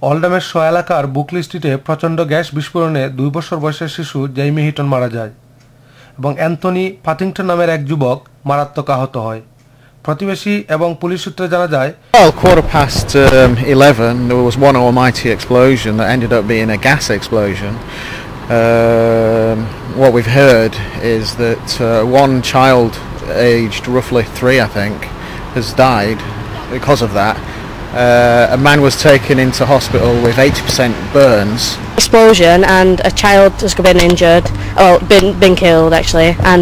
অলডামের শ এলাকার বুকলি স্ট্রিটে প্রচণ্ড গ্যাস বিস্ফোরণে 2 বছর বয়সের শিশু জেইমি হিটন মারা যায় এবং অ্যান্থনি পাথিংটন নামের এক যুবক মারাত্মক আহত হয়। প্রতিবেশী এবং পুলিশ সূত্রে জানা যায়, Well, 11:15, there was one almighty explosion that ended up being a gas explosion. What we've heard is that one child, aged roughly 3, I think, has died because of that. A man was taken into hospital with 80% burns. Explosion, and a child has been injured, been killed actually, and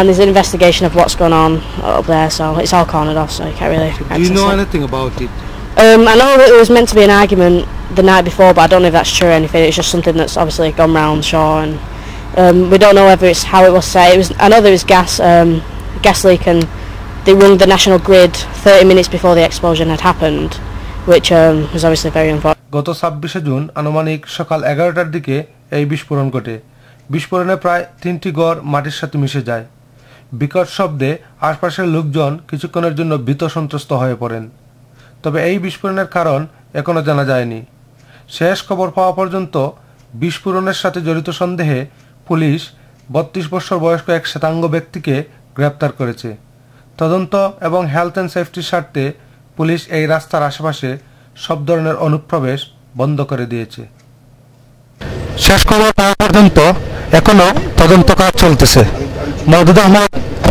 there's an investigation of what's going on up there, so it's all cornered off, so you can't really. Do you know anything about it? I know that there was meant to be an argument the night before, but I don't know if that's true or anything. It's just something that's obviously gone round shore, and we don't know whether it's how it was set. I know there was gas leak, and they rung the national grid 30 minutes before the explosion had happened, which was obviously very unfortunate. গত 26 June আনুমানিক সকাল 11টার দিকে এই বিস্ফোরণ ঘটে। বিস্ফোরণে প্রায় 3টি ঘর মাটির সাথে মিশে যায়। বিকট শব্দে আশপাশের লোকজন কিছুক্ষণের জন্য ভীত সন্ত্রস্ত হয়ে পড়েন। তবে এই বিস্ফোরণের কারণ এখনো জানা যায়নি। শেষ খবর পাওয়া পর্যন্ত বিস্ফোরণের সাথে জড়িত সন্দেহে পুলিশ 32 বছর বয়স্ক এক শ্বেতাঙ্গ ব্যক্তিকে গ্রেপ্তার করেছে। তদন্ত এবং হেলথ অ্যান্ড সেফটির স্বার্থে পুলিশ এই রাস্তার আশেপাশে সব ধরনের অনুপ্রবেশ বন্ধ করে দিয়েছে। শেষ খবর পাওয়া পর্যন্ত এখনো তদন্ত কাজ চলতেছে। Moudud Ahmed,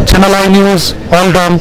channel I news, অলডাম।